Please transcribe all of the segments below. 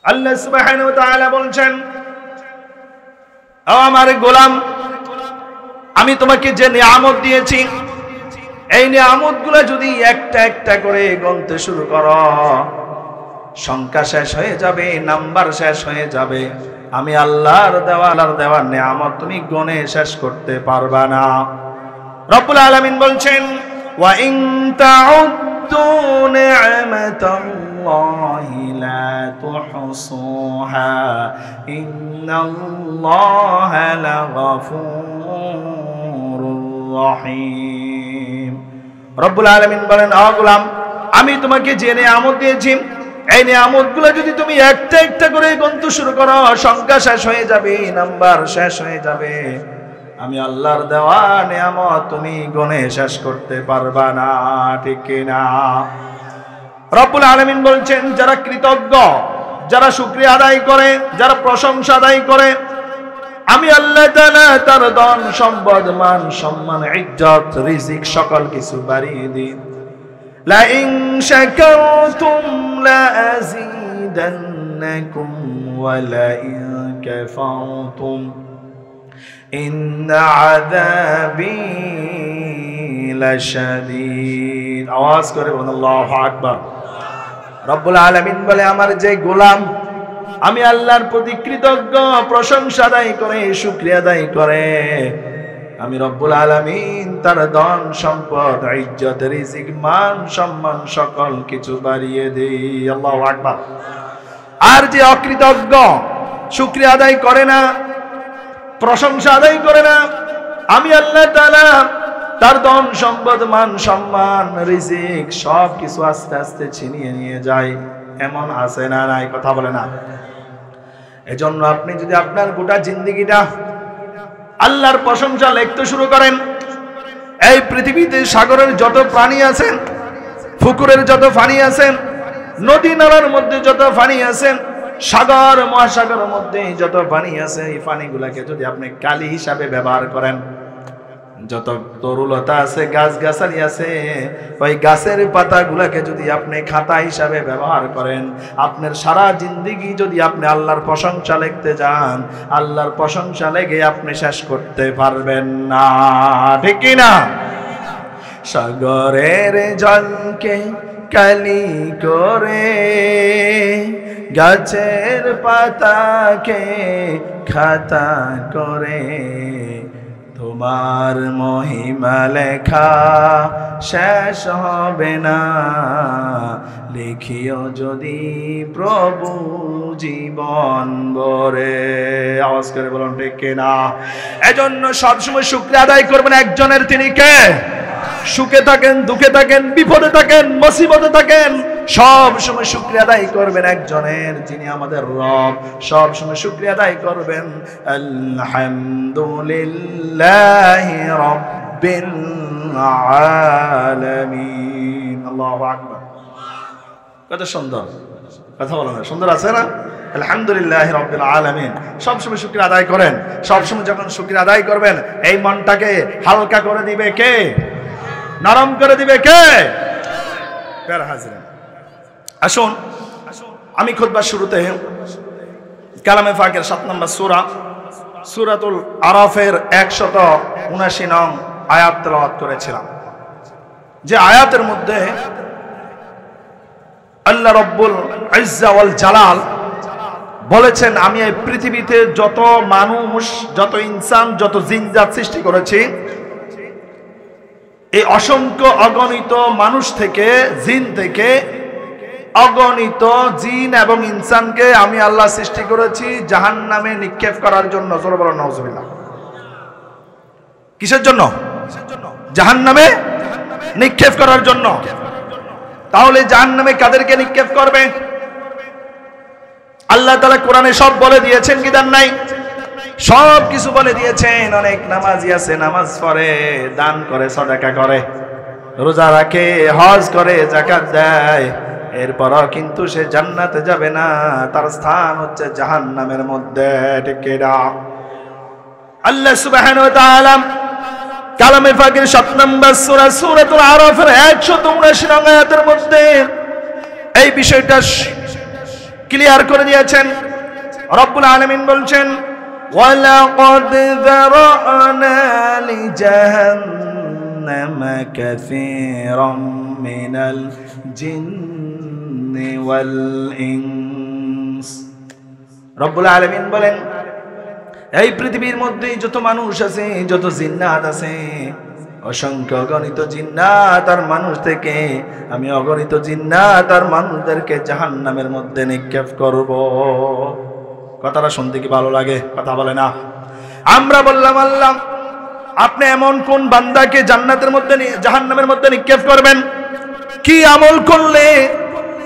আল্লাহ সুবহানাহু ওয়া তাআলা বলছেন, ও আমার গোলাম, আমি তোমাকে যে নিয়ামত দিয়েছি, এই নিয়ামতগুলো যদি একটা একটা করে গুনতে শুরু করো, সংখ্যা শেষ হয়ে যাবে, নাম্বার শেষ হয়ে যাবে। আমি আল্লাহর দেওয়া নিয়ামত তুমি গুনে শেষ করতে পারবা না। রব্বুল আলামিন বলছেন, ওয়া ইন তাউদ্দু নি'মাতাল্লাহি লা তুহসুহা ইন্নাল্লাহা লাগফুরুর রহিম। রব্বুল আলামিন বলেন, ও গোলাম, আমি তোমাকে যে নিয়ামত দিয়েছি, এই নিয়ামতগুলো যদি তুমি একটা একটা করে গুনতে শুরু করো, সংখ্যা শেষ হয়ে যাবে, নাম্বার শেষ হয়ে যাবে। আমি আল্লাহর দেওয়া নিয়ামত তুমি গুনে শেষ করতে পারবা না, ঠিক কিনা? রব্বুল আলামিন বলছেন, যারা কৃতজ্ঞ, যারা শুকরিয়া আদায় করে, যারা প্রশংসা আদায় করে, আমি আল্লাহ তাআলা তার ধন সম্পদ, মান সম্মান, ইজ্জত, রিজিক সকল কিছু বাড়িয়ে দিই। লা ইন শাকারতুম লা আযীদান্নাকুম ওয়া লা ইন কাফারতুম ইন্না আযাবি লাশাদীদ। আওয়াজ করে বলুন আল্লাহু আকবার। রব্বুল আলামিন বলে, আমার যে গোলাম, আমি আল্লাহর প্রতি কৃতজ্ঞ, প্রশংসা আদায় করে, শুকরিয়া আদায় করে, আমি রব্বুল আলামিন তার ধন সম্পদ, ইজ্জত, রিজিক, মান সম্মান সকল কিছু বাড়িয়ে দেই। আল্লাহু আকবার। আর যে অকৃতজ্ঞ, শুকরিয়া আদায় করে না, প্রশংসা আদায় করে না, আমি আল্লাহ তাআলা তার ধন সম্পদ, মান সম্মান, রিজিক সব কিছু আস্তে আস্তে ছিনিয়ে নিয়ে যায়। এমন আছে না নাই? কথা বলে না। এজন্য আপনি যদি আপনার গোটা জিন্দেগিটা আল্লাহর প্রশংসা লিখতে শুরু করেন, এই পৃথিবীতে সাগরের যত প্রাণী আছেন, পুকুরের যত পানি আছেন, নদী নালার মধ্যে যত পানি আছেন, সাগর মহাসাগরের মধ্যে যত পানি আছে, এই পানিগুলোকে যদি আপনি কালি হিসাবে ব্যবহার করেন, যত তরুলতা আছে, গাছ গাছালি আছে, ওই গাছের পাতাগুলোকে যদি আপনি খাতা হিসাবে ব্যবহার করেন, আপনার সারা জিন্দেগি যদি আপনি আল্লাহর প্রশংসা লিখতে যান, আল্লাহর প্রশংসা লেগে আপনি শেষ করতে পারবেন না, ঠিক কি না? সাগরের জলকে কালি করে, গাছের পাতাকে খাতা করে, তোমার মহিমা লেখা শেষ হবে না, লিখিও যদি প্রভু জীবন ভরে। আওয়াজ করে বলুন ঠিক কিনা? এজন্য সবসময় শুকরিয়া আদায় করবেন একজনের, তিনি কে? সুখে থাকেন, দুঃখে থাকেন, বিপদে থাকেন, মুসিবতে থাকেন, সব সময় শুকরিয়া আদায় করবেন একজনের, যিনি আমাদের রব। সব সময় শুকরিয়া আদায় করবেন, আলহামদুলিল্লাহি রাব্বিল আলামিন। আল্লাহু আকবার। কত সুন্দর কথা বলেন, সুন্দর আছে না? আলহামদুলিল্লাহি রাব্বিল আলামিন। সব সময় শুকরিয়া আদায় করেন। সব সময় যখন শুকরিয়া আদায় করবেন, এই মনটাকে হালকা করে দিবে কে? নরম করে দিবে কে? প্যারা হাজিরা। আসুন, আমি খুতবার শুরুতে কালামে পাকের 7 নম্বর সূরা, সূরাতুল আরাফের 179 নং আয়াত তেলাওয়াত করেছিলাম। যে আয়াতের মধ্যে আল্লাহ রব্বুল ইজ্জা ওয়াল জালাল বলেছেন, আমি এই পৃথিবীতে যত মানুষ, যত ইনসান, যত জিনজাত সৃষ্টি করেছি, এই অসংখ্য অগণিত মানুষ থেকে, জিন থেকে, অগণিত জিন এবং ইনসানকে আমি আল্লাহ সৃষ্টি করেছি জাহান্নামে নিক্ষেপ করার জন্য। জোরে বলুন নাউজুবিল্লাহ। কিসের জন্য? জাহান্নামে নিক্ষেপ করার জন্য। তাহলে জাহান্নামে কাদেরকে নিক্ষেপ করবে? আল্লাহ তাআলা কোরআনে সব বলে দিয়েছেন কি দেন নাই? সব কিছু বলে দিয়েছেন। অনেক নামাজি আছে, নামাজ পড়ে, দান করে, সাদাকা করে, রোজা রাখে, হজ করে, যাকাত দেয়, এরপরও কিন্তু সে জান্নাতে যাবে না, তার স্থান হচ্ছে জাহান্নামের মধ্যে, ঠিক না? আল্লাহ সুবহানাহু ওয়া তাআলা কালামে পাকের 7 নম্বর সূরা, সূরাতুল আরাফের 179 নং আয়াতের মধ্যে এই বিষয়টা ক্লিয়ার করে দিয়েছেন। রব্বুল আলামিন বলছেন ওয়ালাকাদ যারানা লিজাহান্নামা কাসীরাম মিনাল জিন্নি ওয়াল ইনস। রব্বুল আলামিন বলেন এই পৃথিবীর মধ্যে যত মানুষ আছে, যত জিন্নাত আছে, অসংখ্য অগণিত জিন্নাত আর মানুষ থেকে আমি অগণিত জিন্নাত আর মানুষদেরকে জাহান্নামের মধ্যে নিক্ষেপ করব। কথাটা শুনতে কি ভালো লাগে? কথা বলে না? আমরা বললাম আল্লাহ আপনি এমন কোন বান্দাকে জান্নাতের মধ্যে জাহান্নামের মধ্যে নিক্ষেপ করবেন? কি আমল করলে,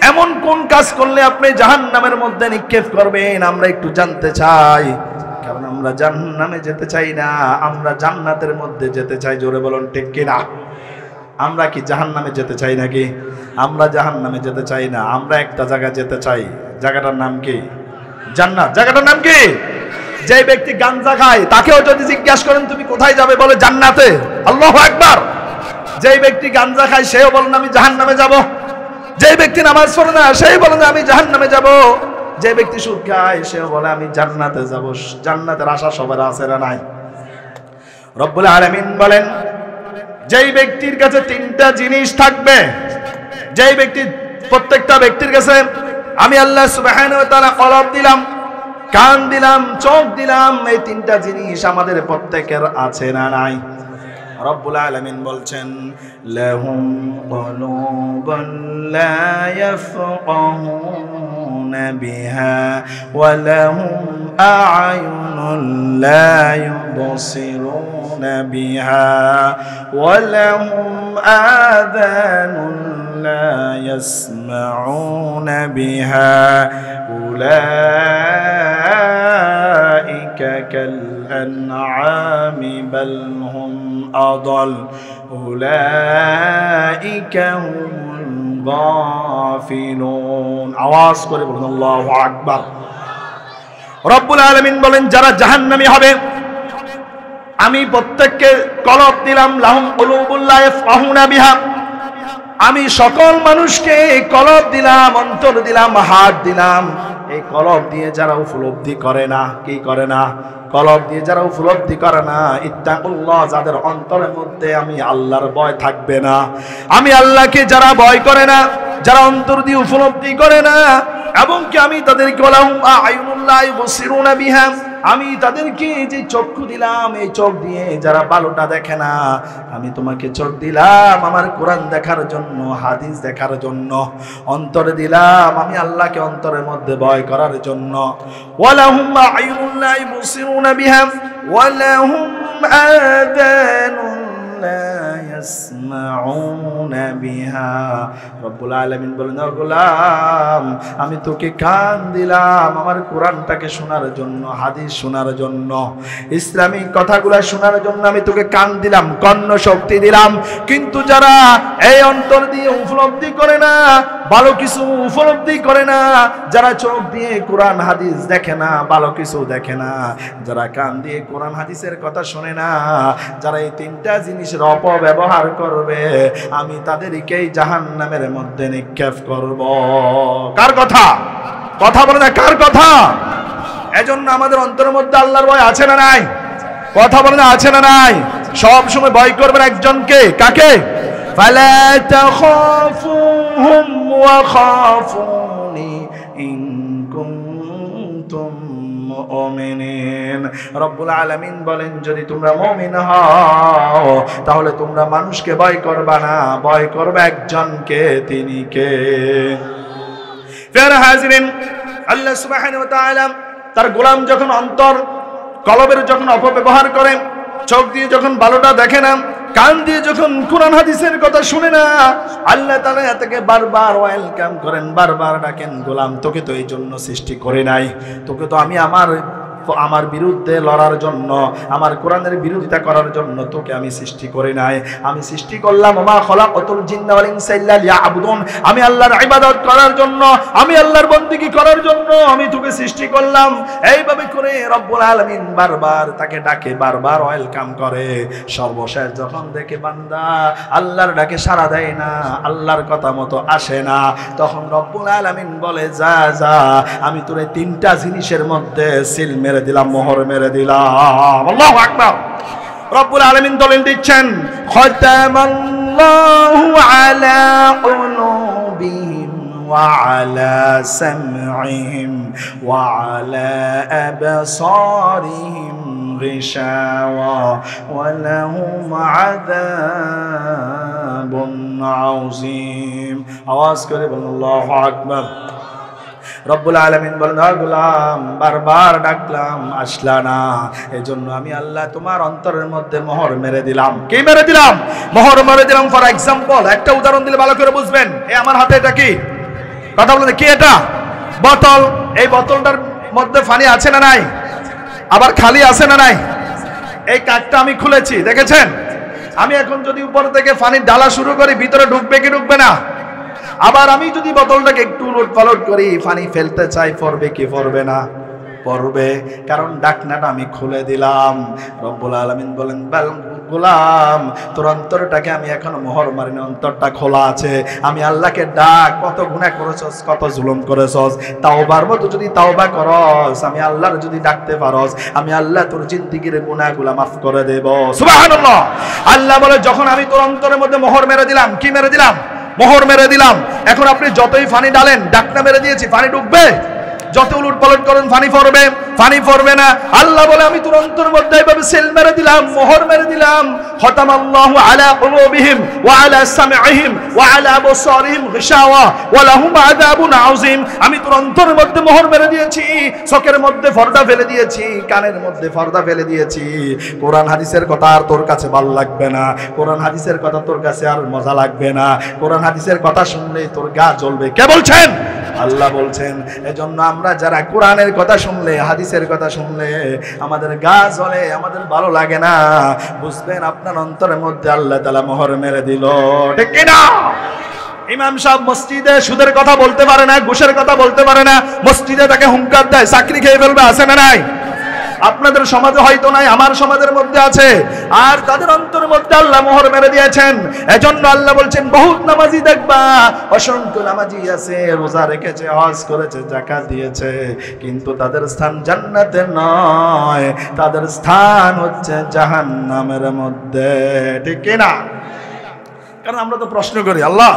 এমন কোন কাজ করলে আপনি জাহান্নামের মধ্যে নিক্ষেপ করবেন? আমরা একটু জানতে চাই, কারণ আমরা জাহান্নামে যেতে চাই না, আমরা জান্নাতের মধ্যে যেতে চাই। জোরে বলুন ঠিক কিনা? আমরা কি জাহান্নামে যেতে চাই নাকি? আমরা জাহান্নামে যেতে চাই না, আমরা একটা জায়গায় যেতে চাই। জায়গাটার নাম কি? জান্নাত। জায়গাটার নাম কি? যে ব্যক্তি গাঞ্জা খায় তাকেও যদি জিজ্ঞাসা করেন তুমি কোথায় যাবে, বলে জান্নাতে। আল্লাহু আকবার। যে ব্যক্তি গাঞ্জা খায় সেও বলেন আমি জাহান্নামে যাব। যে ব্যক্তি নামাজ পড়ে না সেই বলেন আমি জাহান্নামে যাব। যে ব্যক্তি সুদ খায় সেও বলে আমি জান্নাতে যাব। জান্নাতের আশা সবার আছে না নাই? রব্বুল আলামিন বলেন যেই ব্যক্তির কাছে তিনটা জিনিস থাকবে, যেই ব্যক্তি, প্রত্যেকটা ব্যক্তির কাছে আমি আল্লাহ সুবহানাহু ওয়া তাআলা কলব দিলাম, কান দিলাম, চোখ দিলাম, এই তিনটা জিনিস আমাদের প্রত্যেকের আছে না নাই? রব্বুল আলামিন বলছেন লাহুম কুলুবুন লা ইয়াফকাহুনা বিহা ওয়া লাহুম আ'য়ুনুন লা ইউবসিরুনা বিহা ওয়া লাহুম আযানুন লা ইয়াসমাউনা বিহা উলাইকা কাল আন'আমি বাল হুম আদাল উলাইকা হুমুল গাফিলুন। আওয়াজ করে বলুন আল্লাহু আকবার। রব্বুল আলামিন বলেন যারা জাহান্নামী হবে আমি প্রত্যেককে কলব দিলাম, লাহুম কুলুবুন লা ইয়াফকাহুনা বিহা, আমি সকল মানুষকে কলব দিলাম, অন্তর দিলাম, হাত দিলাম। এই কলব দিয়ে যারা উপলব্ধি করে না, কি করে না? কলব দিয়ে যারা উপলব্ধি করে না, ইত্তাকুল্লাহ, যাদের অন্তরের মধ্যে আমি আল্লাহর ভয় থাকবে না, আমি আল্লাহকে যারা ভয় করে না, যারা অন্তর দিয়ে উপলব্ধি করে না, এবং কি আমি তাদেরকে বললাম আ'য়ুনুল্লাহ ইউবসিরুনা বিহা, আমি তাদেরকে যে চক্ষু দিলাম, এই চোখ দিয়ে যারা ভালোটা দেখে না, আমি তোমাকে চোখ দিলাম আমার কোরআন দেখার জন্য, হাদিস দেখার জন্য। অন্তরে দিলাম আমি আল্লাহকে অন্তরের মধ্যে ভয় করার জন্য। ওয়ালাহুম আ'য়ুনুল্লাহ ইউবসিরুনা বিহা ওয়ালাহুম আযানুন লা ইয়াসমাউনা বিহা। রব্বুল আলামিন বলেন ও গোলাম আমি তোকে কান দিলাম আমার কোরআনটাকে শোনার জন্য, হাদিস শোনার জন্য, ইসলামিক কথাগুলো শোনার জন্য আমি তোকে কান দিলাম, কর্ণ শক্তি দিলাম। কিন্তু যারা এই অন্তর দিয়ে উপলব্ধি করে না, ভালো কিছু উপলব্ধি করে না, যারা চোখ দিয়ে কোরআন হাদিস দেখে না, ভালো কিছু দেখে না, যারা কান দিয়ে কোরআন হাদিসের কথা শোনে না, যারা এই তিনটা জিনিসের অপব্যবহার করবে, আমি তাদেরকেই জাহান্নামের মধ্যে নিক্ষেপ করব। কার কথা? কথা বলে না, কার কথা? এজন্য আমাদের অন্তরের মধ্যে আল্লাহর ভয় আছে না নাই? কথা বলে না, আছে না নাই? সব সময় ভয় করবেন একজনকে, কাকে? ফালা তাখাফুহুম ওয়া খাফুনি ইন কুনতুম মুমিনিন। রব্বুল আলামিন বলেন যদি তোমরা মুমিন হও তাহলে তোমরা মানুষকে ভয় করবা না, ভয় করবে একজনকে, তিনি কে? প্রিয় হাজিরিন, আল্লাহ সুবহানাহু ওয়া তাআলা তার গোলাম যখন অন্তর কলবের যখন অপব্যবহার করে, চোখ দিয়ে যখন ভালোটা দেখে না, কান দিয়ে যখন কোরআন হাদিসের কথা শুনে না, আল্লাহ তাআলা এটাকে বারবার ওয়েলকাম করেন, বারবার ডাকেন গোলাম তোকে তো এই জন্য সৃষ্টি করে নাই, তোকে তো আমি আমার আমার বিরুদ্ধে লড়ার জন্য, আমার কোরআনের বিরোধিতা করার জন্য তোকে আমি সৃষ্টি করি নাই। আমি সৃষ্টি করলাম ওমা খলাকাতুল জিন্না ওয়াল ইনসা ইল্লা লিয়াবুদুন, আমি আল্লাহর ইবাদত করার জন্য, আমি আল্লাহর বন্দেগী করার জন্য আমি তোকে সৃষ্টি করলাম। এইভাবে করে রব্বুল আলামিন বারবার তাকে ডাকে, বারবার ওয়েলকাম করে। সর্বশেষ যখন দেখে বান্দা আল্লাহর ডাকে সাড়া দেয় না, আল্লাহর কথা মতো আসে না, তখন রব্বুল আলামিন বলে যা যা, আমি তোরে তিনটা জিনিসের মধ্যে সিল মেরে দিলাম, মোহর মেরে দিলাম। আল্লাহু আকবার। রব্বুল আলামিন দলিল দিচ্ছেন, খাতামাল্লাহু আলা কুলুবিহিম ওয়া আলা সামঈহিম ওয়া আলা আবসারিহিম গিশাওয়া ওয়া লাহুম আযাবুন আযীম। আওয়াজ করে বলুন আল্লাহু আকবার। রব্বুল আলামিন বলেন, গোলাম বারবার ডাকলাম আসলা না, এজন্য আমি আল্লাহ তোমার অন্তরের মধ্যে মোহর মেরে দিলাম। কি মেরে দিলাম? মোহর মেরে দিলাম। ফর এক্সাম্পল, একটা উদাহরণ দিলে ভালো করে বুঝবেন। এই আমার হাতে এটা কি? কথা বলেন, কি এটা? বোতল। এই বোতলটার মধ্যে পানি আছে না নাই? আবার খালি আছে না নাই? এই কাকটা আমি খুলেছি, দেখেছেন? আমি এখন যদি উপর থেকে পানি ঢালা শুরু করি, ভিতরে ঢুকবে কি ঢুকবে না? আবার আমি যদি বোতলটাকে একটু উলট পালট করি, পানি ফেলতে চাই, পড়বে কি পড়বে না? পড়বে, কারণ ঢাকনাটা আমি খুলে দিলাম। রব্বুল আলামিন বলেন, গোলাম তোর অন্তরটাকে আমি এখনো মোহর মারিনি, অন্তরটা খোলা আছে। আমি আল্লাহকে ডাক, কত গুনাহ করেছস, কত জুলুম করেছস, তাওবার মতো যদি তাওবা করস, আমি আল্লাহর যদি ডাকতে পারস, আমি আল্লাহ তোর জিন্দেগীর গুনাহগুলো মাফ করে দেব। সুবহানাল্লাহ। আল্লাহ বলে, যখন আমি তোর অন্তরের মধ্যে মোহর মেরে দিলাম, কি মেরে দিলাম? মোহর মেরে দিলাম। এখন আপনি যতই পানি ডালেন, ডাকনা মেরে দিয়েছি, পানি ঢুকবে? যত উলট পালট করেন পানি পড়বে? পানি পড়বে না। আল্লাহ বলে, আমি তোর অন্তরের মধ্যে এইভাবে সিল মেরে দিলাম, মোহর মেরে দিলাম। খতামাল্লাহু আলা কুলুবিহিম ওয়া আলা সামঈহিম ওয়া আলা আবসারিহিম গিশাওয়া ওয়া লাহুম আযাবুন আযীম। আমি তোর অন্তরের মধ্যে মোহর মেরে দিয়েছি, চোখের মধ্যে পর্দা ফেলে দিয়েছি, কানের মধ্যে পর্দা ফেলে দিয়েছি। কোরআন হাদিসের কথা আর তোর কাছে ভালো লাগবে না, কোরআন হাদিসের কথা তোর কাছে আর মজা লাগবে না, কোরআন হাদিসের কথা শুনলেই তোর গা জ্বলবে। কে বলছেন? আল্লাহ বলছেন। এজন্য আমরা যারা কোরআনের কথা শুনলে, হাদিসের কথা শুনলে আমাদের গা জ্বলে, আমাদের ভালো লাগে না, বুঝবেন আপনার অন্তরের মধ্যে আল্লাহ তাআলা মোহর মেরে দিল। ঠিক কি না? ইমাম সাহেব মসজিদে সুদের কথা বলতে পারে না, ঘুষের কথা বলতে পারে না, মসজিদে তাকে হুঙ্কার দেয়, চাকরি খেয়ে ফেলবে, আছে না নাই? আপনাদের সমাজে হয়তো নাই, আমার সমাজের মধ্যে আছে। আর তাদের অন্তরের মধ্যে আল্লাহ মোহর মেরে দিয়েছেন। এজন্য আল্লাহ বলছেন, বহুত নামাজি দেখবা, অসংখ্য নামাজি আছে, রোজা রেখেছে, হজ করেছে, যাকাত দিয়েছে, কিন্তু তাদের স্থান জান্নাতে নয়, তাদের স্থান হচ্ছে জাহান্নামের মধ্যে। ঠিক কি না? কারণ আমরা তো প্রশ্ন করি, আল্লাহ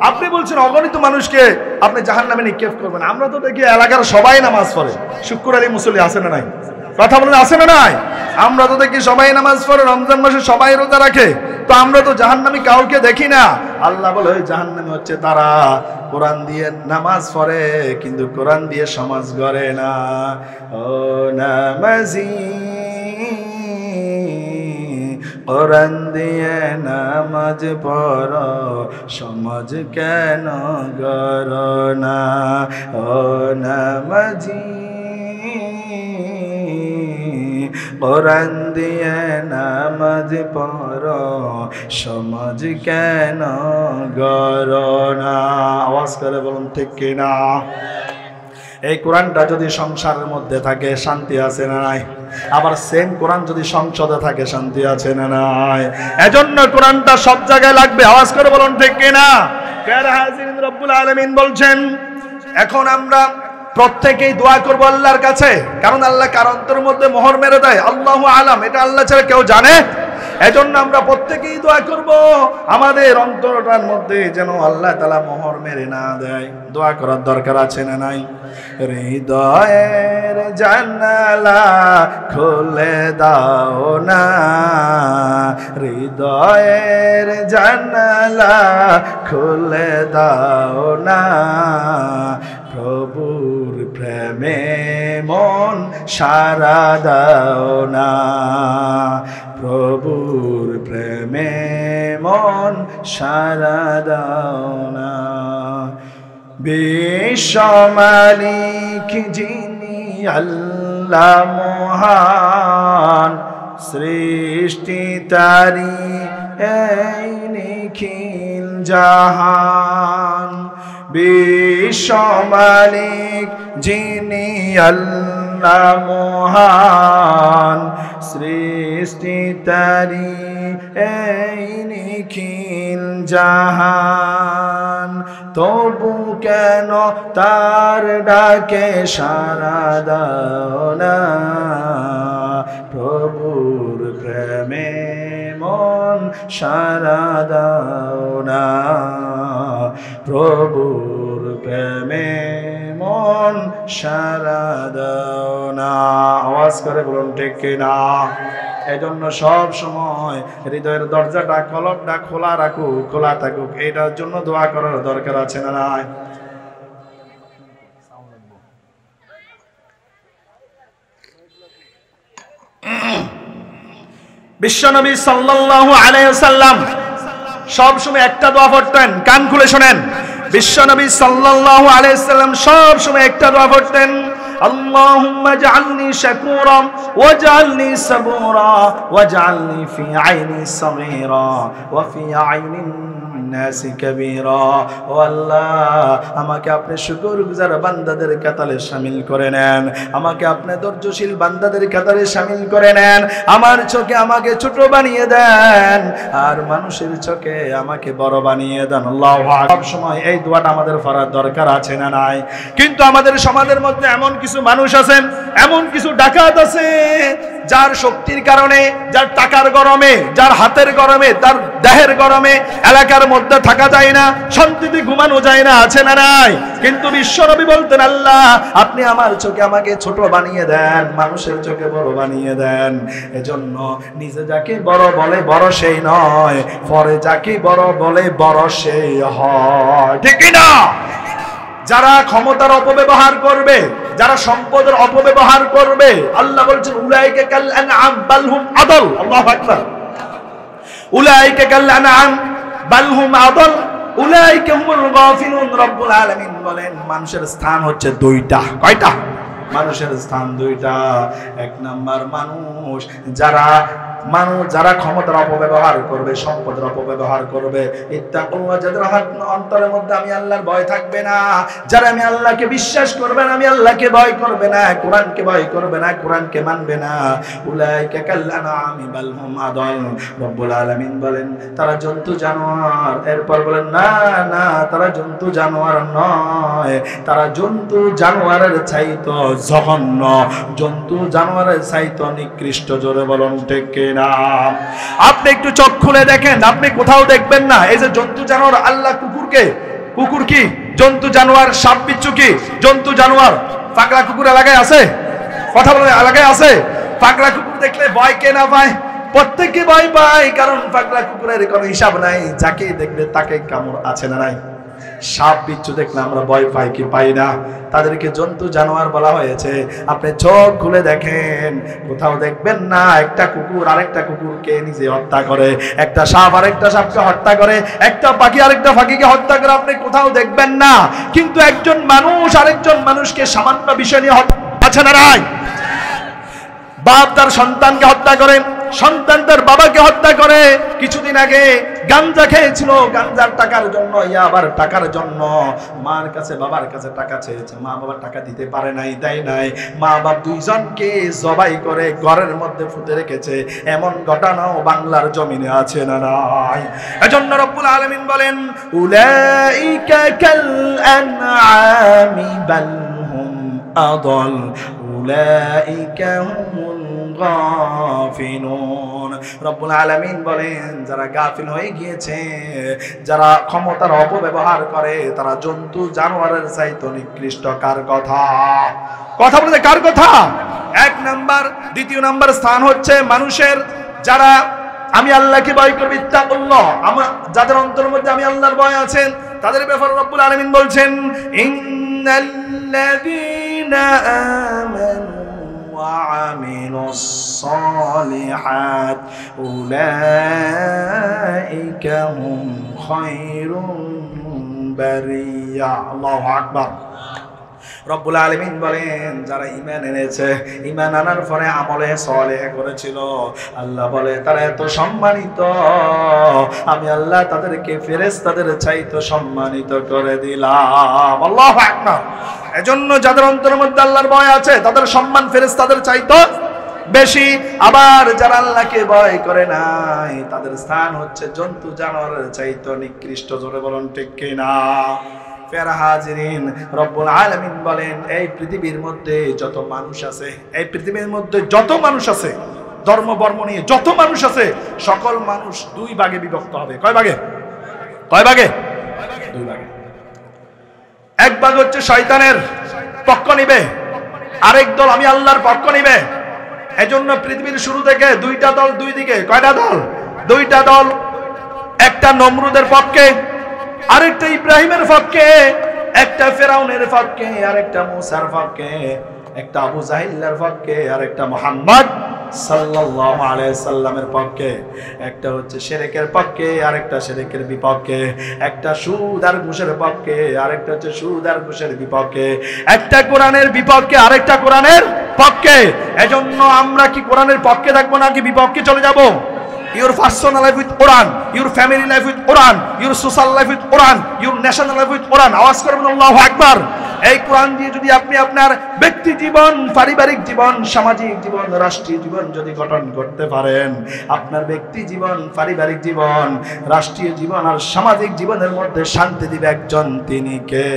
আপনি বলছেন অগণিত মানুষকে আপনি জাহান্নামে নিক্ষেপ করবেন, আমরা তো দেখি এলাকার সবাই নামাজ পড়ে, শুক্র আলী মুসল্লি আছে না নাই? কথা বলেন, আছে না নাই? আমরা তো দেখি সবাই নামাজ পড়ে, রমজান মাসে সবাই রোজা রাখে, তো আমরা তো জাহান্নামী কাউকে দেখি না। আল্লাহ বলে, ওই জাহান্নামী হচ্ছে তারা কোরআন দিয়ে নামাজ পড়ে কিন্তু কোরআন দিয়ে সমাজ গড়ে না। ও নামাজি, কোরআন দিয়ে নামাজ পড়ো, সমাজ কেন গড়ো না? ও নামাজি, কোরআন দিয়ে নামাজ পড়ো, সমাজ কেন গড়ো না? আওয়াজ করে বলুন ঠিক কিনা? এই কোরআনটা যদি সংসারের মধ্যে থাকে, শান্তি আছে না নাই? আবার সেম কোরআন যদি সংসদে থাকে, শান্তি আছে না নাই? এজন্য কোরআনটা সব জায়গায় লাগবে। আওয়াজ করে বলুন ঠিক কিনা? প্যারা হাজিরিন, রব্বুল আলামিন বলছেন, এখন আমরা প্রত্যেকেই দোয়া করব আল্লাহর কাছে, কারণ আল্লাহ কার অন্তরের মধ্যে মোহর মেরে দেয় আল্লাহু আলাম, এটা আল্লাহ ছাড়া কেউ জানে। এজন্য আমরা প্রত্যেকেই দোয়া করব আমাদের অন্তরটার মধ্যে যেন আল্লাহ তাআলা মোহর মেরে না দেয়। দোয়া করার দরকার আছে না নাই? হৃদয়ের জানালা খুলে দাও না, হৃদয়ের জানালা খুলে দাও না, প্রভুর প্রেমে মন সারা দাও না, প্রভুর প্রেমে মন সারা দাও না। বিশ্ব মালিক যিনি আল্লাহ, আল্লাহ মহান, সৃষ্টি তারি এই নিখিল জাহান। বিশ্ব মালিক যিনি আল্লাহ মহান, সৃষ্টি তারি এই নিখিল জাহান। তবু কেন তার ডাকে সাড়া দাও না, প্রভুর প্রেমে মন সাড়া দাও না, প্রভুর প্রেমে মন সাড়া দাও না। আওয়াজ করে বলুন ঠিক কিনা? এজন্য সব সময় হৃদয়ের দরজাটা কলবটা খোলা রাখুক, খোলা থাকুক, এটার জন্য দোয়া করার দরকার আছে না নাই? বিশ্বনবী সাল্লাল্লাহু আলাইহি ওয়াসাল্লাম সব সময় একটা দোয়া পড়তেন, কান খুলে শুনেন। বিশ্বনবী সাল্লাল্লাহু আলাইহি ওয়াসাল্লাম সব সময় একটা দোয়া পড়তেন, اللهم اجعلني شكورا واجعلني صبورا واجعلني في عيني صغيرا وفي عين الناس كبيرا। ও আল্লাহ, আমাকে আপনি শুকরগুজার বান্দাদের কাতারে শামিল করে নেন, আমাকে আপনি ধৈর্যশীল বান্দাদের কাতারে শামিল করে নেন। আমার চোখে আমাকে ছোট বানিয়ে দেন, আর মানুষের চোখে আমাকে বড় বানিয়ে দেন। আল্লাহু আকবার। সব সময় এই দোয়াটা আমাদের পড়ার দরকার আছে না নাই? কিন্তু আমাদের সমাজের মধ্যে এমন কিছু মানুষ আছেন, এমন কিছু ডাকাত আছে, যার শক্তির কারণে, যার টাকার গরমে, যার হাতের গরমে, তার দেহের গরমে এলাকার মধ্যে থাকা যায় না, শান্তিতে ঘুমানো যায় না, আছে না নাই? কিন্তু বিশ্বনবী বলতেন, আল্লাহ আপনি আমার চোখে আমাকে ছোট বানিয়ে দেন, মানুষের চোখে বড় বানিয়ে দেন। এজন্য নিজে যাকে বড় বলে বড় সেই নয়, পরে যাকে বড় বলে বড় সেই হয়। ঠিক না? যারা ক্ষমতার অপব্যবহার করবে, যারা সম্পদের অপব্যবহার করবে, আল্লাহ বলছেন উলাইকা কাল আনআম বাল হুম আদল। আল্লাহু আকবার। উলাইকা কাল আনআম বাল হুম আদল উলাইকা হুমুল গাফিলুন। রব্বুল আলামিন বলেন মানুষের স্থান হচ্ছে দুইটা। কয়টা? মানুষের স্থান দুইটা। এক নাম্বার মানুষ যারা ক্ষমতার অপব্যবহার করবে, সম্পদের অপব্যবহার করবে, ইত্তাকুল্লাহ, যাদের অন্তরের মধ্যে আমি আল্লাহর ভয় থাকবে না, যারা আমি আল্লাহকে বিশ্বাস করবে না, আমি আল্লাহকে ভয় করবে না, কোরআনকে ভয় করবে না, কোরআনকে মানবে না, উলাইকা কাল আনআমি বাল হুম আদল। রব্বুল আলামিন বলেন তারা জন্তু জানোয়ার। এরপর বলেন না না, তারা জন্তু জানোয়ার নয়, তারা জন্তু জানোয়ারের চাইতো জঘন্য, জন্তু জানোয়ারের চাইতো নিকৃষ্ট। জোরে বলুন ঠিক কিনা? আপনি একটু চোখ খুলে দেখেন, আপনি কোথাও দেখবেন না এই যে জন্তু জানোয়ার। আল্লাহ কুকুর কি জন্তু জানোয়ার? সাপ বিচ্ছু কি জন্তু জানোয়ার? পাগলা কুকুর এলাকায় আছে? কথা বলে এলাকায় আছে? পাগলা কুকুর দেখলে ভয় কে না পায়? প্রত্যেকে ভয় পায়, কারণ পাগলা কুকুরের কোনো হিসাব নাই, যাকে দেখবে তাকে কামড়, আছে না নাই? সাপ বিচ্ছু দেখলে আমরা ভয় পাই কি পাই না? তাদেরকে জন্তু জানোয়ার বলা হয়েছে। আপনি চোখ খুলে দেখেন, কোথাও দেখবেন না একটা কুকুর আরেকটা কুকুরকে নিজে হত্যা করে, একটা সাপ আরেকটা সাপকে হত্যা করে, একটা পাখি আরেকটা পাখিকে হত্যা করে, আপনি কোথাও দেখবেন না। কিন্তু একজন মানুষ আরেকজন মানুষকে সামান্য বিষয় নিয়ে হত্যা, আছে না নাই? বাপ তার সন্তানকে হত্যা করে, সন্তান তার বাবাকে হত্যা করে। কিছুদিন আগে গাঞ্জা খেয়েছিল, গাঞ্জার টাকার জন্য, আবার টাকার জন্য মার কাছে বাবার কাছে টাকা চেয়েছে, মা বাবা টাকা দিতে পারে নাই, দেয় নাই। মা বাপ দুইজনকে জবাই করে ঘরের মধ্যে পুঁতে রেখেছে। এমন ঘটনাও বাংলার জমিনে আছে না নাই? এজন্য রব্বুল আলামিন বলেন উলাইকা কাল আনআমি বাল হুম আদল উলাইকা হুমুল গাফিলুন। রব্বুল আলামিন বলেন যারা গাফিল হয়ে গিয়েছে, যারা ক্ষমতার অপব্যবহার করে, তারা জন্তু জানোয়ারের চাইতে নিকৃষ্ট। কার কথা? কথা বলতে কার কথা? এক নাম্বার। দ্বিতীয় নাম্বার স্থান হচ্ছে মানুষের, যারা আমি আল্লাহকে ভয় করবে, ইত্তাকুল্লাহ, যাদের অন্তরের মধ্যে আমি আল্লাহর ভয় আছেন, তাদের ব্যাপারে রব্বুল আলামিন বলছেন ইন্নাল্লাযীনা আমানু وعملوا الصالحات أولئك هم خير البرية। الله أكبر। রব্বুল আলামিন বলেন যারা ঈমান এনেছে, ঈমান আনার পরে আমলে সালেহ করেছিল, আল্লাহ বলে তারা এত সম্মানিত, আমি আল্লাহ তাদেরকে ফেরেশতাদের চাইতে সম্মানিত করে দিলাম। আল্লাহু আকবার। এজন্য যাদের অন্তরের মধ্যে আল্লাহর ভয় আছে তাদের সম্মান ফেরেশতাদের চাইতে বেশি। আবার যারা আল্লাহকে ভয় করে নাই তাদের স্থান হচ্ছে জন্তু জানোয়ারের চাইতে নিকৃষ্ট। জোরে বলুন ঠিক কিনা? প্যারা হাজিরিন, রব্বুল আলামিন বলেন এই পৃথিবীর মধ্যে যত মানুষ আছে, এই পৃথিবীর মধ্যে যত মানুষ আছে, ধর্ম বর্ম নিয়ে যত মানুষ আছে, সকল মানুষ দুই ভাগে বিভক্ত হবে। কয় ভাগে? কয় ভাগে? দুই ভাগে। এক ভাগ হচ্ছে শয়তানের পক্ষ নিবে, আরেক দল আমি আল্লাহর পক্ষ নিবে। এজন্য পৃথিবীর শুরু থেকে দুইটা দল, দুই দিকে কয়টা দল? দুইটা দল। একটা নমরুদের পক্ষে, আরেকটা ইব্রাহিমের পক্ষে, একটা ফেরাউনের পক্ষে, আরেকটা মুসার পক্ষে, একটা আবু জাহিলের পক্ষে, আরেকটা মুহাম্মদ সাল্লাল্লাহু আলাইহি সাল্লামের পক্ষে। একটা হচ্ছে শিরকের পক্ষে, আরেকটা শিরকের বিপক্ষে। একটা সুদ আর ঘুষের পক্ষে, আরেকটা হচ্ছে সুদ আর ঘুষের বিপক্ষে। একটা কোরআনের বিপক্ষে, আরেকটা কোরআনের পক্ষে। এজন্য আমরা কি কোরআনের পক্ষে থাকবো নাকি বিপক্ষে চলে যাব? Your personal life with Quran, your family life with Quran, your social life with Quran, your national life with Quran. আওয়াজ করবেন আল্লাহু আকবার। এই কোরআন দিয়ে যদি আপনি আপনার ব্যক্তি জীবন, পারিবারিক জীবন, সামাজিক জীবন, রাষ্ট্রীয় জীবন যদি গঠন করতে পারেন, আপনার ব্যক্তি জীবন, পারিবারিক জীবন, রাষ্ট্রীয় জীবন আর সামাজিক জীবনের মধ্যে শান্তি দিবে একজন, তিনি কে?